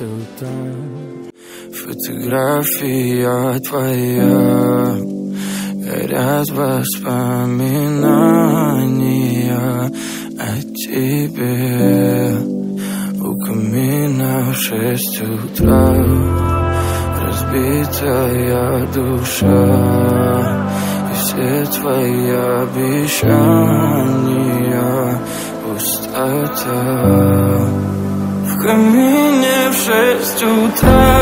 утра. Фотография твоя, горят воспоминания о тебе. У камина в 6 утра, разбитая душа, и все твои обещания пустота. В камине в 6 утра,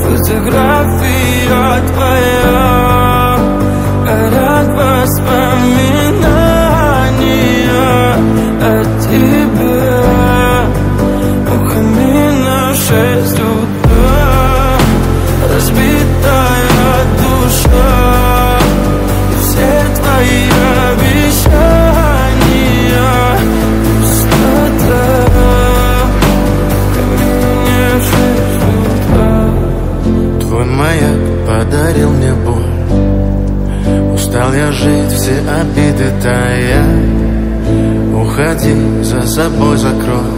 фотография твоя, горят воспоминания о тебе. У камина в 6 утра, разбитая душа, и все твои обещания пустота. В камине в 6 утра. Твой маяк подарил мне боль, устал я жить, все обиды тая. Уходи, за собой закрой.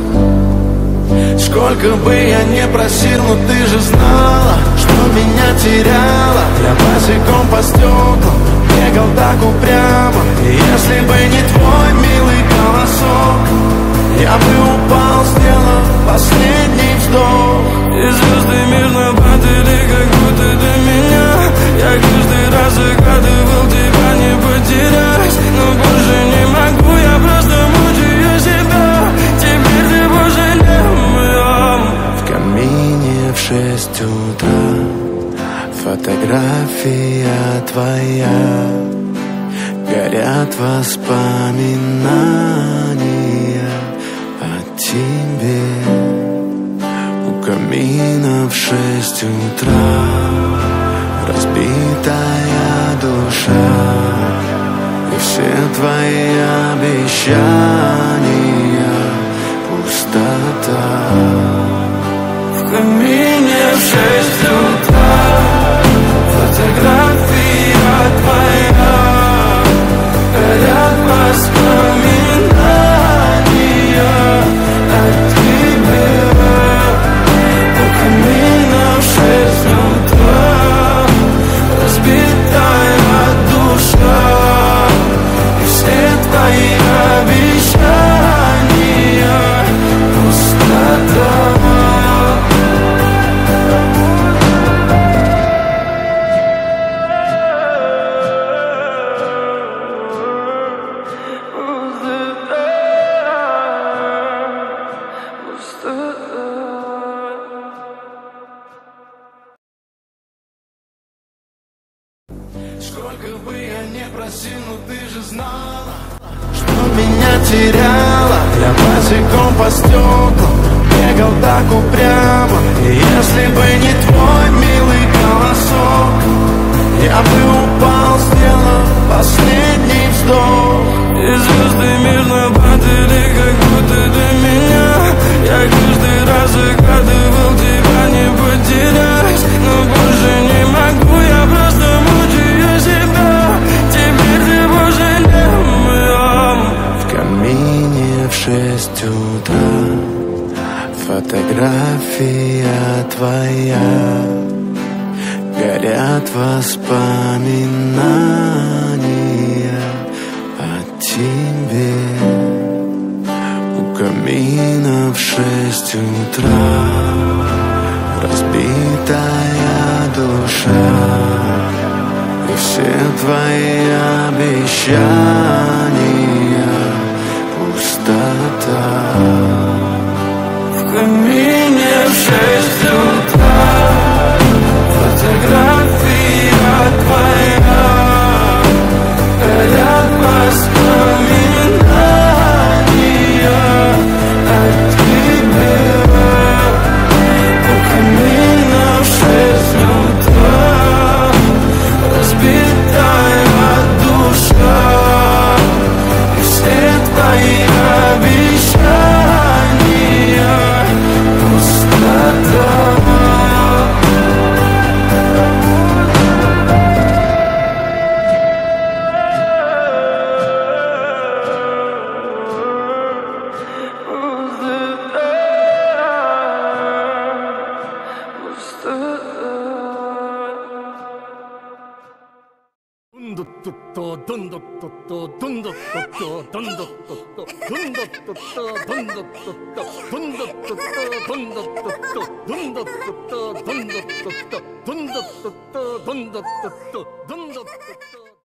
Сколько бы я не просил, но ты же знала, что меня теряла. Я босиком по стеклам бегал так упрямо, и если бы не твой милый голосок, я бы упал, сделав последний вздох. И звезды мирно падали, как будто до меня. Я каждый раз загадывал тебя не потерять, но больше не могу, я просто мучаю себя. Теперь ты пожалел моем. В камине в 6 утра, фотография твоя, горят воспоминания о тебе. У камина в 6 утра, разбитая душа, и все твои обещания пустота. В камине в 6 утра, фотография твоя, горят воспоминания о тебе. У камина в 6 утра, разбитая душа, и все твои обещания пустота. Сколько бы я не просил, но ты же знала, что меня теряла. Я босиком по стеклам бегал так упрямо, и если бы не твой милый голосок, я бы упал, сделав последний вздох. И звезды мирно падали, как будто до меня. Я каждый раз загадывал тебя не потерять, но больше не могу, я просто мучаю себя. Теперь ты пожалел моем. В камине в 6 утра, фотография твоя, горят воспоминания о тебе. У камина в 6 утра, разбитая душа, и все твои обещания пустота. В камине в 6 утра, фотография твоя, горят воспоминания о тебе. У камина в 6 утра, разбитая душа, ンドットットドンドットットドンドットットドンドットットドンドットットドンドットットドンドットットドンドットットドンドットットドンドットットドンドットットドンドットットドンドットット